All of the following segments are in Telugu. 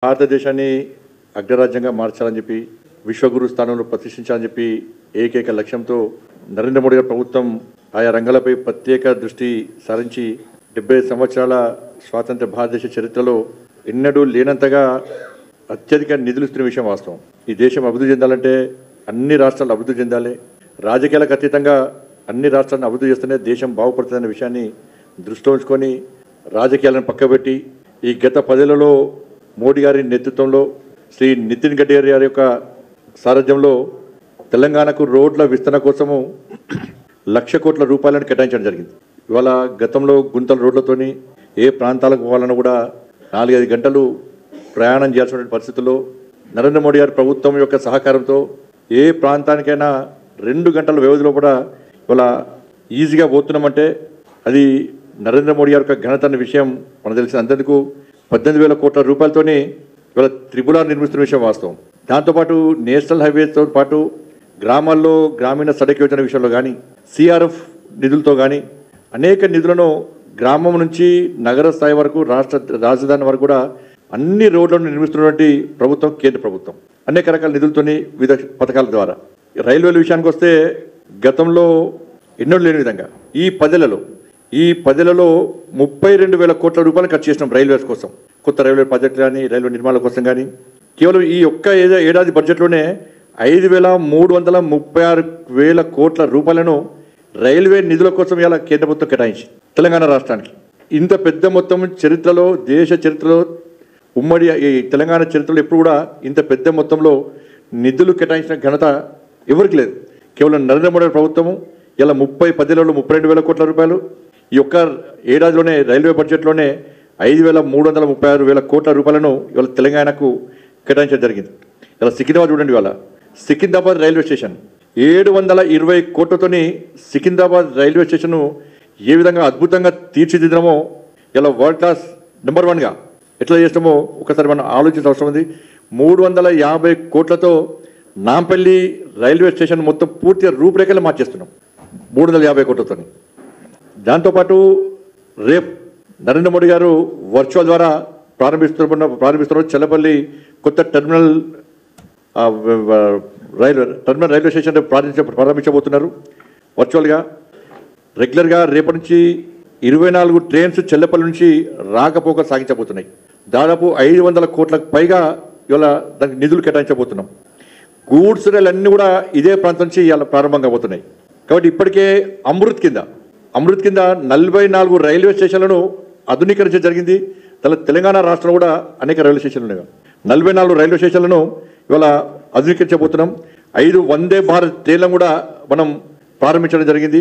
భారతదేశాన్ని అగ్రరాజ్యంగా మార్చాలని చెప్పి విశ్వగురు స్థానంలో ప్రతిష్ఠించాలని చెప్పి ఏకైక లక్ష్యంతో నరేంద్ర మోడీ గారి ప్రభుత్వం ఆయా రంగాలపై ప్రత్యేక దృష్టి సారించి 70 సంవత్సరాల స్వాతంత్ర భారతదేశ చరిత్రలో ఎన్నడూ లేనంతగా అత్యధిక నిధులు ఇస్తున్న విషయం వాస్తవం. ఈ దేశం అభివృద్ధి చెందాలంటే అన్ని రాష్ట్రాలు అభివృద్ధి చెందాలి. రాజకీయాలకు అతీతంగా అన్ని రాష్ట్రాలను అభివృద్ధి చేస్తేనే దేశం బాగుపడుతుందనే విషయాన్ని దృష్టిలో ఉంచుకొని రాజకీయాలను పక్కబెట్టి ఈ గత 10 ఏళ్లలో మోడీ గారి నేతృత్వంలో శ్రీ నితిన్ గడ్కరీ గారి యొక్క సారథ్యంలో తెలంగాణకు రోడ్ల విస్తరణ కోసము 1,00,000 కోట్ల రూపాయలను కేటాయించడం జరిగింది. ఇవాళ గతంలో గుంతల రోడ్లతోని ఏ ప్రాంతాలకు పోవాలన్నా కూడా 4-5 గంటలు ప్రయాణం చేయాల్సిన పరిస్థితుల్లో నరేంద్ర మోడీ గారి ప్రభుత్వం యొక్క సహకారంతో ఏ ప్రాంతానికైనా 2 గంటల వ్యవధిలో కూడా ఇవాళ ఈజీగా పోతున్నామంటే అది నరేంద్ర మోడీ గారి యొక్క ఘనత అనే విషయం మనకు తెలిసిన అంతేందుకు 18,000 కోట్ల రూపాయలతోనే ఇవాళ త్రిపుర నిర్మిస్తున్న విషయం వాస్తవం. దాంతోపాటు నేషనల్ హైవేస్తో పాటు గ్రామాల్లో గ్రామీణ సడక్ యోజన విషయంలో కానీ సిఆర్ఎఫ్ నిధులతో కానీ అనేక నిధులను గ్రామం నుంచి నగర స్థాయి వరకు రాజధాని వరకు కూడా అన్ని రోడ్లను నిర్మిస్తున్నటువంటి ప్రభుత్వం కేంద్ర ప్రభుత్వం అనేక రకాల నిధులతోని వివిధ పథకాల ద్వారా. రైల్వేల విషయానికి వస్తే గతంలో ఎన్నడూ లేని విధంగా ఈ 10 ఏళ్లలో 32,000 కోట్ల రూపాయలు ఖర్చు చేసినాం రైల్వేస్ కోసం. కొత్త రైల్వే ప్రాజెక్టు కానీ రైల్వే నిర్మాణాల కోసం కానీ కేవలం ఈ ఒక్క ఏడాది బడ్జెట్లోనే 5,336,000 కోట్ల రూపాయలను రైల్వే నిధుల కోసం ఇలా కేంద్ర ప్రభుత్వం కేటాయించి తెలంగాణ రాష్ట్రానికి ఇంత పెద్ద మొత్తం చరిత్రలో దేశ చరిత్రలో ఉమ్మడి ఈ తెలంగాణ చరిత్రలో ఎప్పుడు కూడా ఇంత పెద్ద మొత్తంలో నిధులు కేటాయించిన ఘనత ఎవరికి లేదు. కేవలం నరేంద్ర మోడీ ప్రభుత్వము ఇలా 10 ఏళ్లలో 32,000 కోట్ల రూపాయలు ఈ ఒక్క ఏడాదిలోనే రైల్వే బడ్జెట్లోనే 5,336,000 కోట్ల రూపాయలను ఇవాళ తెలంగాణకు కేటాయించడం జరిగింది. ఇలా సికింద్రాబాద్ చూడండి, ఇవాళ సికింద్రాబాద్ రైల్వే స్టేషన్ 720 కోట్లతోని సికింద్రాబాద్ రైల్వే స్టేషన్ను ఏ విధంగా అద్భుతంగా తీర్చిదిద్దామో ఇలా వరల్డ్ క్లాస్ నెంబర్ 1గా ఎట్లా చేస్తామో ఒకసారి మనం ఆలోచించిన అవసరం ఉంది. 350 కోట్లతో నాంపల్లి రైల్వే స్టేషన్ మొత్తం పూర్తిగా రూపురేఖలు మార్చేస్తున్నాం 350 కోట్లతో. దాంతోపాటు రేపు నరేంద్ర మోడీ గారు వర్చువల్ ద్వారా ప్రారంభిస్తున్న చెల్లపల్లి కొత్త టెర్మినల్ రైల్వే స్టేషన్ ప్రారంభించబోతున్నారు. వర్చువల్గా రెగ్యులర్గా రేపటి నుంచి 24 ట్రైన్స్ చెల్లపల్లి నుంచి రాకపోకలు సాగించబోతున్నాయి. దాదాపు 500 కోట్లకు పైగా ఇవాళ దానికి నిధులు కేటాయించబోతున్నాం. గూడ్స్ రైలు అన్నీ కూడా ఇదే ప్రాంతం నుంచి ఇవాళ ప్రారంభం కాబోతున్నాయి. కాబట్టి ఇప్పటికే అమృత్ కింద 44 రైల్వే స్టేషన్లను ఆధునీకరించడం జరిగింది. తెలంగాణ రాష్ట్రంలో కూడా అనేక రైల్వే స్టేషన్లు ఉన్నాయి. 44 రైల్వే స్టేషన్లను ఇవాళ ఆధునీకరించబోతున్నాం. 5 వందే భారత్ ట్రైన్లను కూడా మనం ప్రారంభించడం జరిగింది.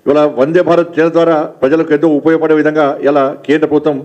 ఇవాళ వందే భారత్ ట్రైన్ ద్వారా ప్రజలకు ఎంతో ఉపయోగపడే విధంగా ఇలా కేంద్ర ప్రభుత్వం